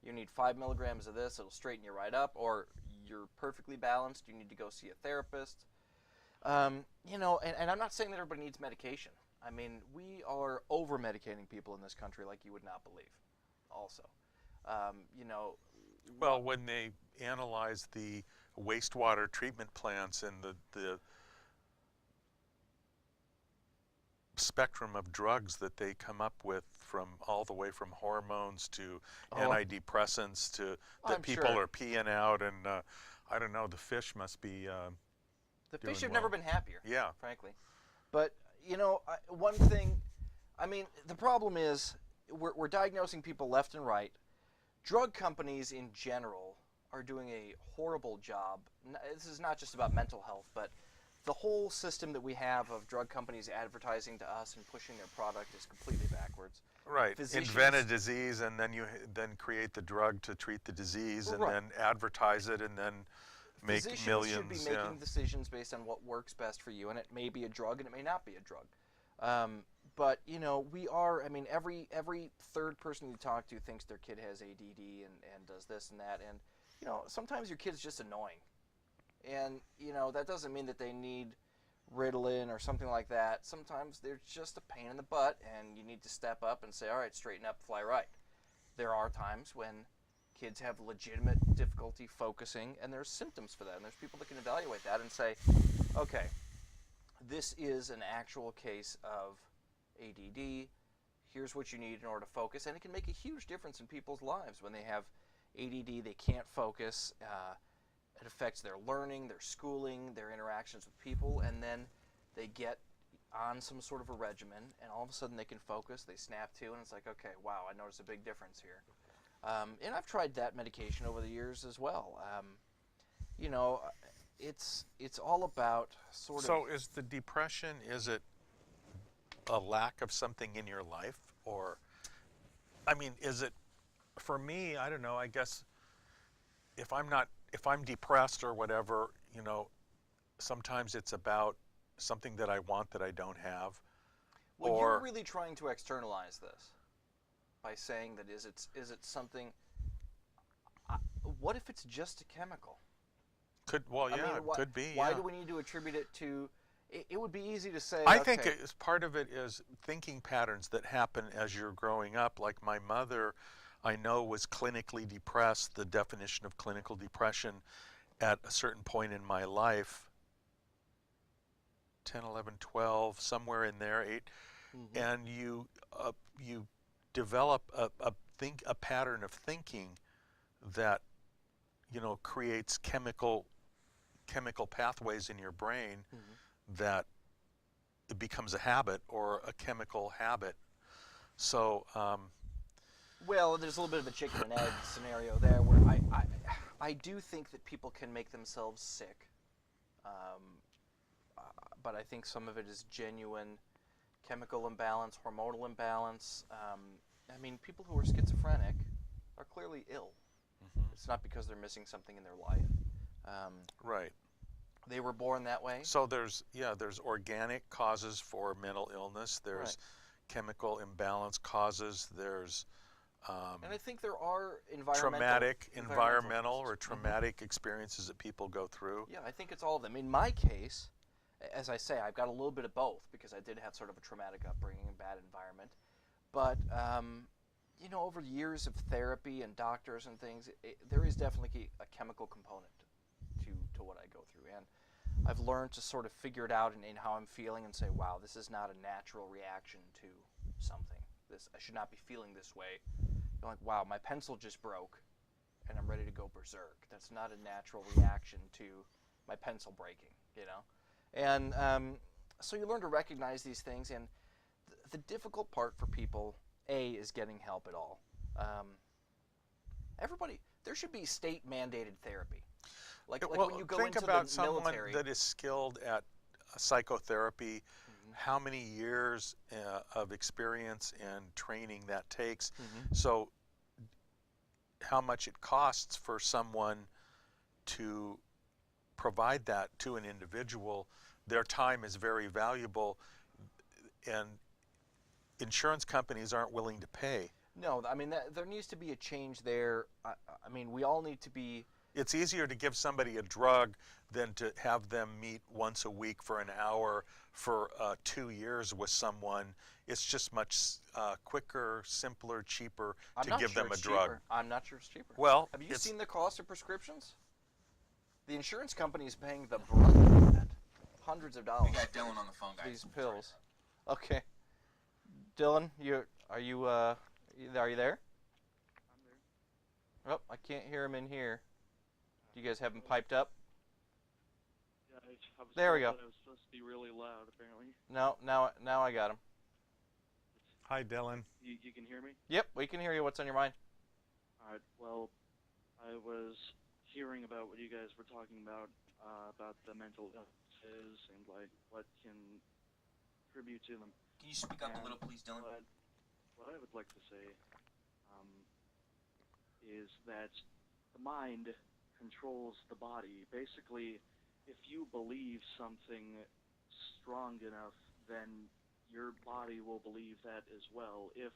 You need 5 milligrams of this, it'll straighten you right up, or you're perfectly balanced, you need to go see a therapist. And I'm not saying that everybody needs medication. I mean, we are over-medicating people in this country like you would not believe, also. Well, when they analyze the wastewater treatment plants and the spectrum of drugs that they come up with, from all the way from hormones to antidepressants to that people are peeing out, and I don't know, the fish must be the fish have well. never been happier, yeah, frankly. But one thing, I mean, the problem is we're diagnosing people left and right. Drug companies in general are doing a horrible job. This is not just about mental health, but the whole system that we have of drug companies advertising to us and pushing their product is completely backwards. right. Physicians- Invent a disease, and then you then create the drug to treat the disease, Well, and right. then advertise it, and then make Physicians millions. should be making decisions based on what works best for you, and it may be a drug and it may not be a drug. But we are. I mean, every third person you talk to thinks their kid has ADD and does this and that, and sometimes your kid's just annoying, and that doesn't mean that they need Ritalin or something like that. Sometimes they're just a pain in the butt, and you need to step up and say, all right, straighten up, fly right. There are times when kids have legitimate difficulty focusing, and there's symptoms for that, and there's people that can evaluate that and say, okay, this is an actual case of ADD. Here's what you need in order to focus, and it can make a huge difference in people's lives. When they have ADD, they can't focus. It affects their learning, their schooling, their interactions with people, and then they get on some sort of a regimen, and all of a sudden they can focus, they snap to, and it's like, okay, wow, I noticed a big difference here. And I've tried that medication over the years as well. It's all about sort of... So is the depression, is it a lack of something in your life? Or, I mean, is it, for me, I don't know, I guess if I'm depressed or whatever, sometimes it's about something that I want that I don't have. Well, or you're really trying to externalize this by saying that is it something... what if it's just a chemical? could be. Why yeah. do we need to attribute it to... It would be easy to say, I okay, think part of it is thinking patterns that happen as you're growing up. Like my mother, I know, was clinically depressed, the definition of clinical depression, at a certain point in my life, 10, 11, 12, somewhere in there, 8, and you develop a pattern of thinking that creates chemical pathways in your brain that it becomes a habit or a chemical habit. So well, there's a little bit of a chicken and egg scenario there, where I do think that people can make themselves sick, but I think some of it is genuine chemical imbalance, hormonal imbalance. I mean, people who are schizophrenic are clearly ill. It's not because they're missing something in their life. right. They were born that way. So there's organic causes for mental illness. There's Right. chemical imbalance causes. There's And I think there are environmental environmental or causes. Mhm. traumatic experiences that people go through. Yeah, I think it's all of them. In my case, as I say, I've got a little bit of both because I did have sort of a traumatic upbringing and bad environment. But over years of therapy and doctors and things, there is definitely a chemical component to what I go through, and I've learned to sort of figure it out in how I'm feeling and say, wow, this is not a natural reaction to something. I should not be feeling this way. You're like, wow, my pencil just broke, and I'm ready to go berserk. That's not a natural reaction to my pencil breaking, And so you learn to recognize these things, and the difficult part for people, is getting help at all. There should be state-mandated therapy. Like when you go think into about the someone military. that is skilled at psychotherapy, how many years of experience and training that takes. So how much it costs for someone to provide that to an individual. Their time is very valuable, and insurance companies aren't willing to pay. No, I mean, there needs to be a change there. I mean, we all need to be. It's easier to give somebody a drug than to have them meet once a week for an hour for 2 years with someone. It's just much quicker, simpler, cheaper I'm to not give sure them a it's drug. cheaper. I'm not sure it's cheaper. Well, Have you it's- seen the cost of prescriptions? The insurance company is paying the brunt of that. Hundreds of We dollars got Dylan on the phone, for guys. these pills. Okay. Dylan, are you there? I'm there. Oh, I can't hear him in here. Do you guys have him piped up? Yeah, I was There we told go. that I was supposed to be really loud, apparently. No, now I got him. Hi, Dylan. You can hear me? Yep, we can hear you. What's on your mind? Alright, well, I was hearing about what you guys were talking about the mental illnesses and, like, what can contribute to them. Can you speak up a little, please, Dylan? What I would like to say is that the mind controls the body. Basically, if you believe something strong enough, then your body will believe that as well. If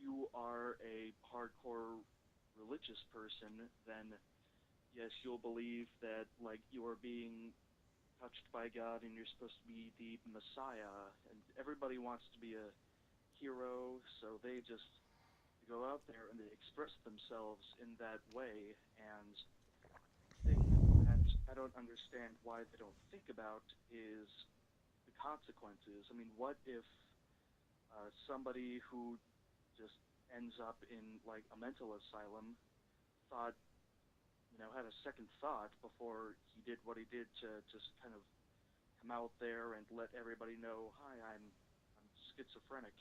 you are a hardcore religious person, then yes, you'll believe that, like, you are being touched by God and you're supposed to be the Messiah, and everybody wants to be a hero, so they just go out there and they express themselves in that way. And the thing that I don't understand why they don't think about is the consequences. I mean, what if somebody who just ends up in, like, a mental asylum thought, had a second thought before he did what he did to just kind of come out there and let everybody know, hi, I'm schizophrenic.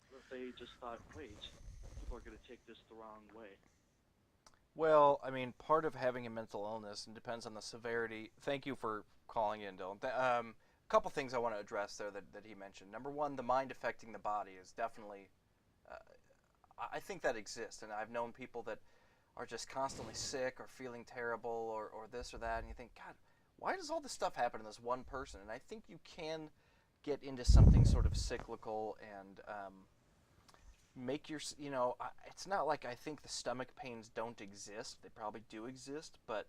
What if they just thought, wait, people are going to take this the wrong way? Well, I mean, part of having a mental illness and depends on the severity. Thank you for calling in, Dylan. A couple things I want to address there that he mentioned. Number one, the mind affecting the body is definitely. I think that exists, and I've known people that are just constantly sick or feeling terrible or this or that, and you think, God, why does all this stuff happen to this one person? And I think you can get into something sort of cyclical and make your, it's not like I think the stomach pains don't exist. They probably do exist, but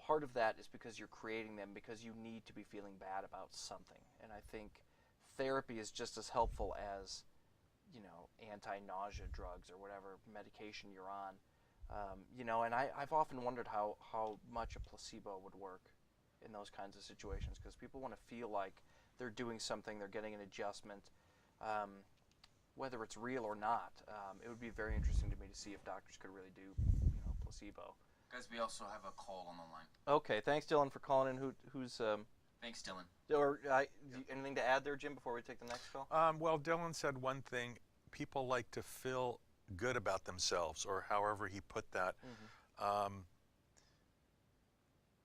part of that is because you're creating them because you need to be feeling bad about something. And I think therapy is just as helpful as, anti-nausea drugs or whatever medication you're on. And I've often wondered how much a placebo would work in those kinds of situations, because people want to feel like they're doing something, they're getting an adjustment, whether it's real or not. It would be very interesting to me to see if doctors could really do placebo. Guys, we also have a call on the line. Okay, thanks, Dylan, for calling in. Who's Thanks, Dylan. or anything to add there, Jim, before we take the next call? Well, Dylan said one thing. People like to feel good about themselves, or however he put that.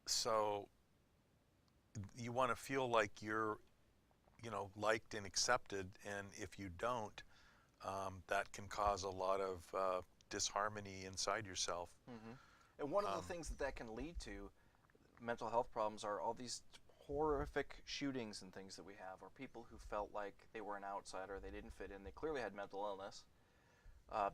So you want to feel like you're, liked and accepted, and if you don't, that can cause a lot of disharmony inside yourself. And one of the things that can lead to, mental health problems are all these horrific shootings and things that we have, or people who felt like they were an outsider, they didn't fit in, they clearly had mental illness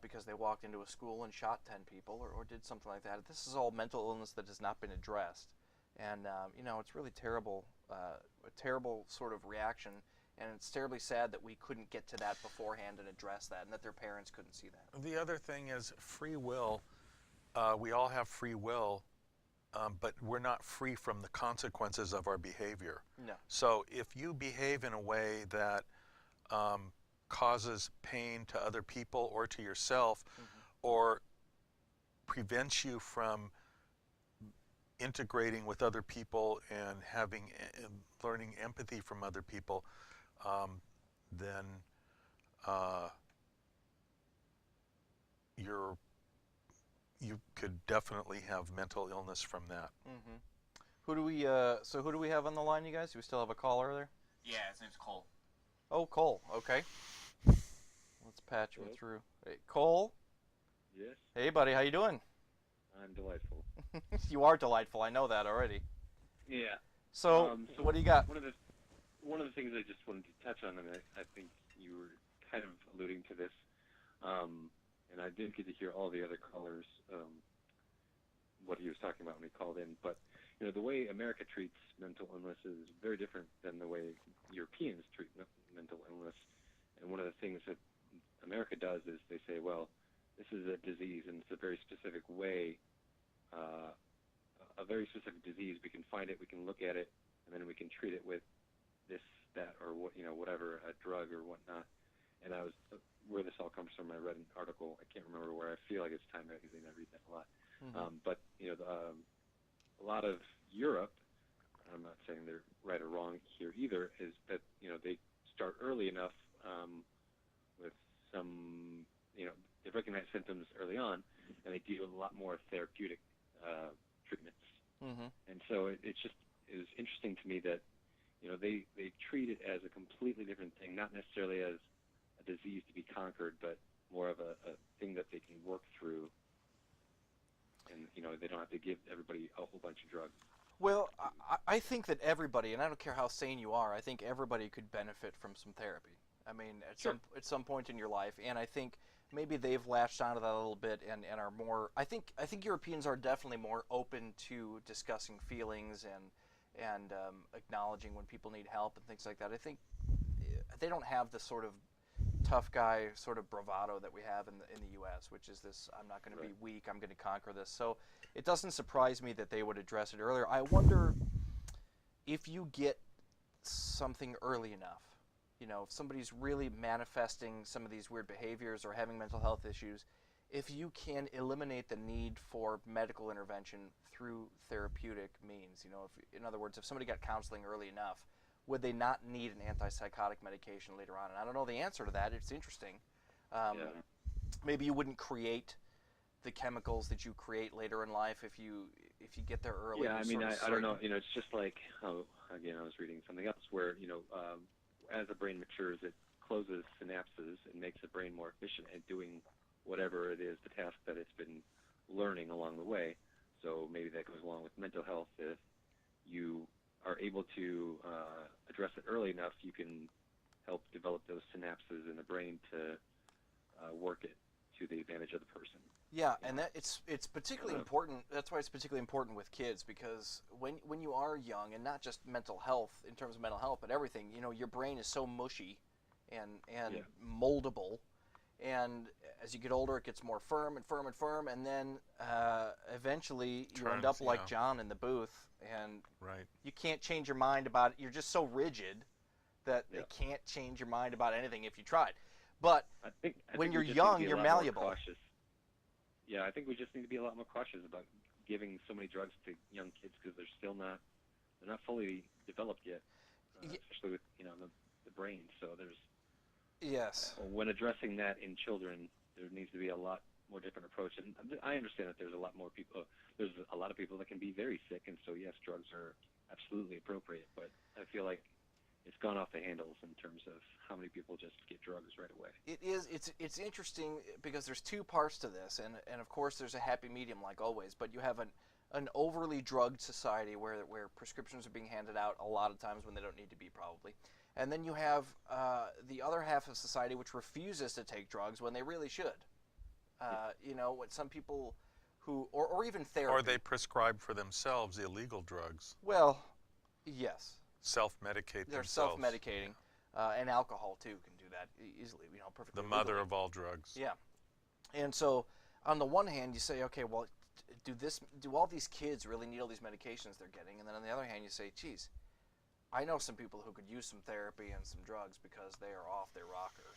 because they walked into a school and shot 10 people or did something like that. This is all mental illness that has not been addressed. And, it's really terrible, a terrible sort of reaction. And it's terribly sad that we couldn't get to that beforehand and address that, and that their parents couldn't see that. The other thing is free will. We all have free will, but we're not free from the consequences of our behavior. No. So if you behave in a way that causes pain to other people or to yourself, or prevents you from integrating with other people and learning empathy from other people, then you could definitely have mental illness from that. Mm-hmm. Who do we have on the line, you guys? Do we still have a caller there? Yeah, his name's Cole. Oh, Cole. Okay. Let's patch him through. Hey, Cole. Yes, Hey, buddy. How you doing? I'm delightful. You are delightful. I know that already. Yeah. So what do you got? One of the things I just wanted to touch on, and I think you were kind of alluding to this, and I didn't get to hear all the other callers what he was talking about when he called in, but the way America treats mental illness is very different than the way Europeans treat mental illness. And one of the things that America does is they say, well, this is a disease, and it's a very specific way, a very specific disease. We can find it, we can look at it, and then we can treat it with this, that, or whatever, a drug or whatnot. And where this all comes from, I read an article, I can't remember where, I feel like it's Time Magazine, I read that a lot. But, a lot of Europe, I'm not saying they're right or wrong here either, is that, they start early enough with some, they recognize symptoms early on, and they do a lot more therapeutic treatments. And so it was interesting to me that, they treat it as a completely different thing, not necessarily as a disease to be conquered, but more of a thing that they can work through. And, they don't have to give everybody a whole bunch of drugs. Well, I think that everybody, and I don't care how sane you are, I think everybody could benefit from some therapy. I mean, at some point in your life, and I think maybe they've latched onto that a little bit and are more. I think Europeans are definitely more open to discussing feelings and acknowledging when people need help and things like that. I think they don't have the sort of tough guy sort of bravado that we have in the U.S., which is this: I'm not going to be weak, I'm going to conquer this. So it doesn't surprise me that they would address it earlier. I wonder if you get something early enough. If somebody's really manifesting some of these weird behaviors or having mental health issues, if you can eliminate the need for medical intervention through therapeutic means. In other words, if somebody got counseling early enough, would they not need an antipsychotic medication later on? And I don't know the answer to that. It's interesting. Maybe you wouldn't create the chemicals that you create later in life if you get there early. Yeah, I mean, I don't know. It's just like how, again, I was reading something else where, as the brain matures, it closes synapses and makes the brain more efficient at doing whatever it is, the task that it's been learning along the way. So maybe that goes along with mental health. If you are able to address it early enough, you can help develop those synapses in the brain to work it to the advantage of the person. Yeah, and that it's particularly important. That's why it's particularly important with kids, because when you are young, and not just mental health in terms of mental health, but everything, your brain is so mushy and moldable, and as you get older, it gets more firm and firm and firm, and then eventually you end up like John in the booth, and you can't change your mind about it. You're just so rigid that they can't change your mind about anything if you tried. But I think when you're we just young, need to be a you're lot more malleable. cautious. Yeah, I think we just need to be a lot more cautious about giving so many drugs to young kids because they're not fully developed yet, especially with the brain. So when addressing that in children, there needs to be a lot more different approach. And I understand that there's a lot more people. There's a lot of people that can be very sick, and so yes, drugs are absolutely appropriate. But I feel like it's gone off the handles in terms of how many people just get drugs right away. It is. It's interesting because there's two parts to this, and of course there's a happy medium like always, but you have an overly drugged society where prescriptions are being handed out a lot of times when they don't need to be, probably. And then you have the other half of society which refuses to take drugs when they really should. What some people who, or even therapy. Or they prescribe for themselves illegal drugs. Well, yes. Self-medicate They're themselves. self-medicating. And alcohol, too, can do that easily, perfectly The mother legally. of all drugs. Yeah. And so, on the one hand, you say, okay, well, do all these kids really need all these medications they're getting? And then on the other hand, you say, geez, I know some people who could use some therapy and some drugs because they are off their rocker.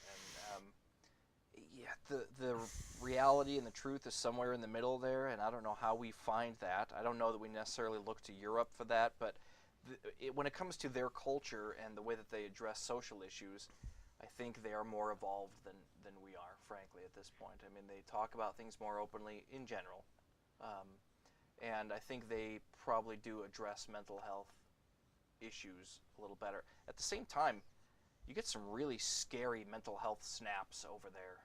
And the reality and the truth is somewhere in the middle there, and I don't know how we find that. I don't know that we necessarily look to Europe for that, but when it comes to their culture and the way that they address social issues, I think they are more evolved than we are, frankly, at this point. I mean, they talk about things more openly in general. And I think they probably do address mental health issues a little better. At the same time, you get some really scary mental health snaps over there.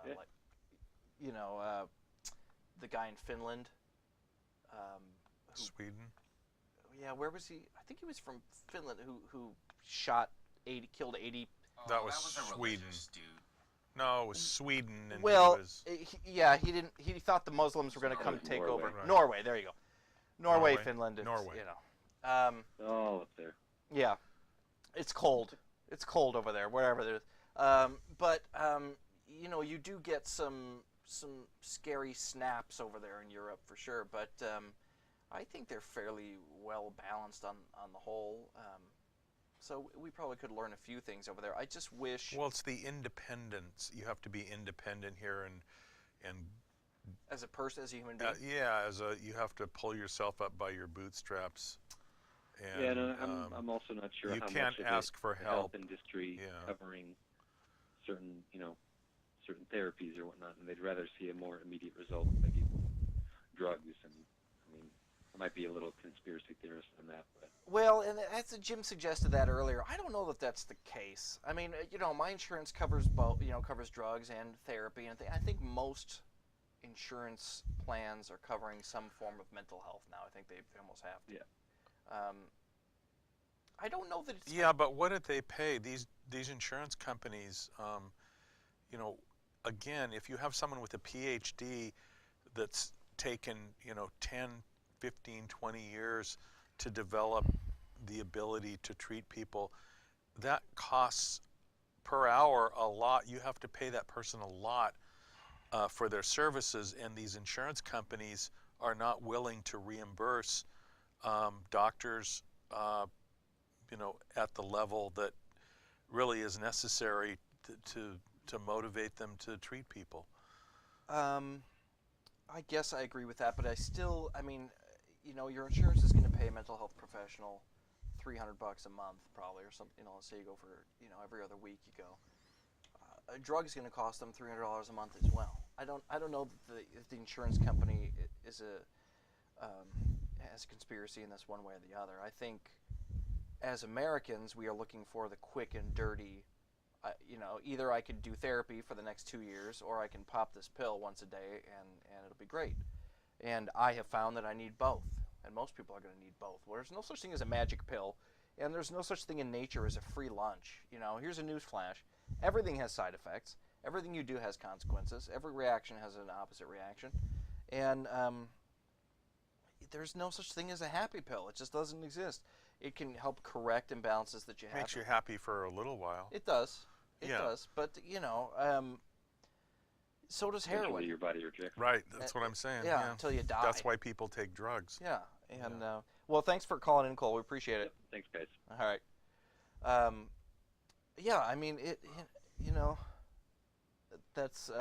Yeah. Like, the guy in Finland. Sweden. Yeah, where was he? I think he was from Finland. Who killed 80. Oh, That was a Sweden. religious dude. No, it was Sweden, and Well, he was he didn't. He thought the Muslims were going to come Norway. take Norway. over. Right. Norway, there you go. Norway, Norway. Finland. Norway. All up there. Yeah, it's cold. It's cold over there, wherever there is. But you do get some scary snaps over there in Europe for sure. But I think they're fairly well balanced on the whole. So we probably could learn a few things over there. I just wish, well, it's the independence. You have to be independent here, and as a person, as a human being, you have to pull yourself up by your bootstraps. And, Yeah, no, I'm also not sure you how can't much of ask for the help. health industry Yeah. covering certain therapies or whatnot, and they'd rather see a more immediate result, maybe drugs. And I mean, I might be a little conspiracy theorist on that, but well, and as Jim suggested that earlier, I don't know that that's the case. I mean, my insurance covers both, covers drugs and therapy, and I think most insurance plans are covering some form of mental health now. I think they almost have to. Yeah. I don't know that it's. Yeah, but what did they pay these insurance companies? Again, if you have someone with a PhD that's taken 10, 15, 20 years to develop the ability to treat people, that costs per hour a lot. You have to pay that person a lot for their services, and these insurance companies are not willing to reimburse doctors at the level that really is necessary to motivate them to treat people. I guess I agree with that, but I mean, your insurance is going to pay a mental health professional $300 a month probably, or something. Let's say you go for, every other week you go. A drug is going to cost them $300 a month as well. I don't know that if the insurance company is has a conspiracy in this one way or the other. I think as Americans, we are looking for the quick and dirty. Either I could do therapy for the next 2 years, or I can pop this pill once a day, and it'll be great. And I have found that I need both, and most people are going to need both. Well, there's no such thing as a magic pill, and there's no such thing in nature as a free lunch. Here's a news flash: everything has side effects. Everything you do has consequences. Every reaction has an opposite reaction, and there's no such thing as a happy pill. It just doesn't exist. It can help correct imbalances that you have. Makes you happy for a little while. It does. It Yeah. does. But, so does eventually heroin. your body rejects it. Right, that's what I'm saying. Yeah, until you die. That's why people take drugs. Yeah. And, well, thanks for calling in, Cole. We appreciate it. Yep. Thanks, guys. All right. Yeah, I mean, that's,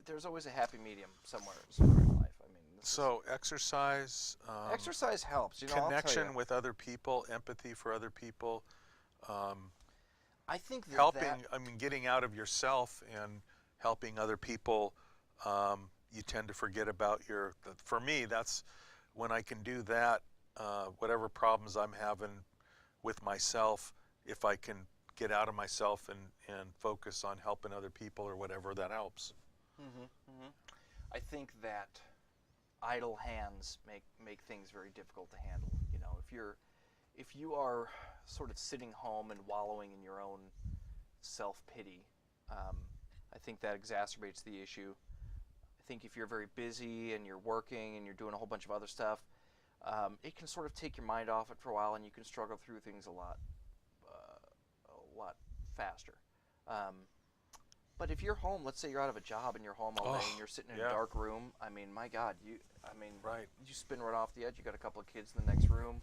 there's always a happy medium somewhere in life. I mean, So exercise, exercise helps. I'll tell connection you. with other people, empathy for other people, I think that helping. I mean, getting out of yourself and helping other people. You tend to forget about for me, that's when I can do that. Whatever problems I'm having with myself, if I can get out of myself and focus on helping other people or whatever, that helps. I think that idle hands make things very difficult to handle. You know, if you are sort of sitting home and wallowing in your own self-pity, I think that exacerbates the issue. I think if you're very busy and you're working and you're doing a whole bunch of other stuff, it can sort of take your mind off it for a while, and you can struggle through things a lot faster. But if you're home, let's say you're out of a job and you're home all day and you're sitting in a dark room, I mean, my God, you spin right off the edge. You got a couple of kids in the next room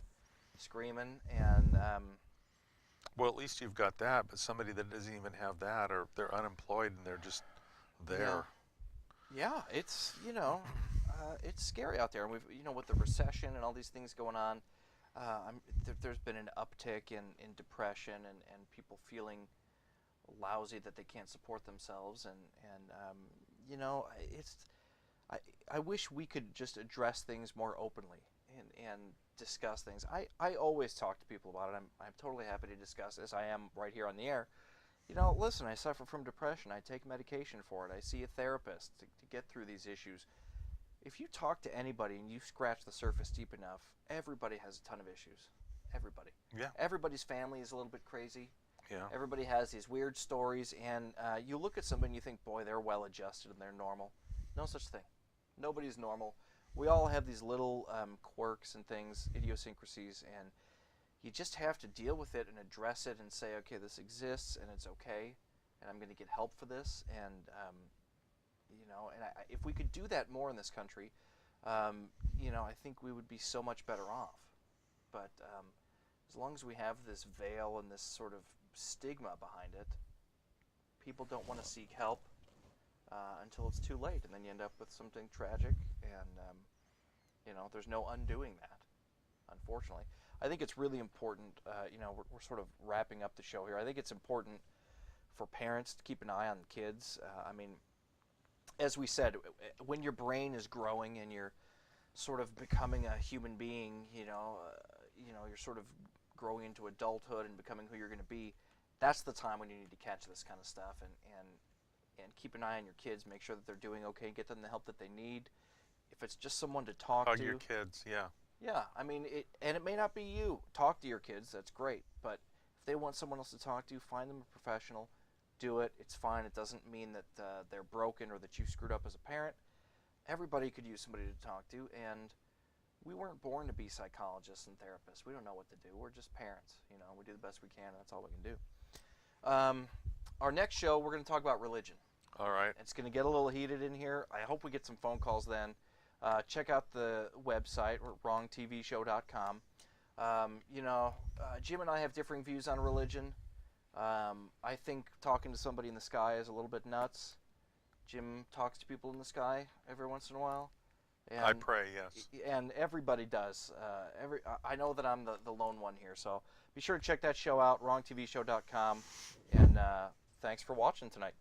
screaming, and Well, at least you've got that, but somebody that doesn't even have that, or they're unemployed and they're just there. Yeah, it's, it's scary out there. And we've, with the recession and all these things going on, there's been an uptick in depression and people feeling lousy that they can't support themselves. I wish we could just address things more openly and discuss things. I always talk to people about it. I'm totally happy to discuss this. I am right here on the air. Listen, I suffer from depression. I take medication for it. I see a therapist to get through these issues. If you talk to anybody and you scratch the surface deep enough, everybody has a ton of issues. Everybody. Yeah. Everybody's family is a little bit crazy. Yeah. Everybody has these weird stories, and you look at somebody and you think, boy, they're well adjusted and they're normal. No such thing. Nobody's normal. We all have these little quirks and things, idiosyncrasies, and you just have to deal with it and address it and say, okay, this exists and it's okay, and I'm going to get help for this. And if we could do that more in this country, I think we would be so much better off. But as long as we have this veil and this sort of stigma behind it, people don't want to seek help until it's too late, and then you end up with something tragic, and there's no undoing that, unfortunately. I think it's really important, we're sort of wrapping up the show here. I think it's important for parents to keep an eye on the kids. As we said, when your brain is growing and you're sort of becoming a human being, you're sort of growing into adulthood and becoming who you're going to be, that's the time when you need to catch this kind of stuff and keep an eye on your kids, make sure that they're doing okay, get them the help that they need. If it's just someone to talk to. Hug your kids, yeah. Yeah, it may not be you. Talk to your kids, that's great. But if they want someone else to talk to, find them a professional. Do it. It's fine. It doesn't mean that they're broken or that you screwed up as a parent. Everybody could use somebody to talk to, and we weren't born to be psychologists and therapists. We don't know what to do. We're just parents. We do the best we can, and that's all we can do. Our next show, we're going to talk about religion. All right. It's going to get a little heated in here. I hope we get some phone calls then. Check out the website, wrongtvshow.com. Jim and I have differing views on religion. I think talking to somebody in the sky is a little bit nuts. Jim talks to people in the sky every once in a while. And, I pray, yes. And everybody does. I know that I'm the lone one here, so be sure to check that show out, wrongtvshow.com. And thanks for watching tonight.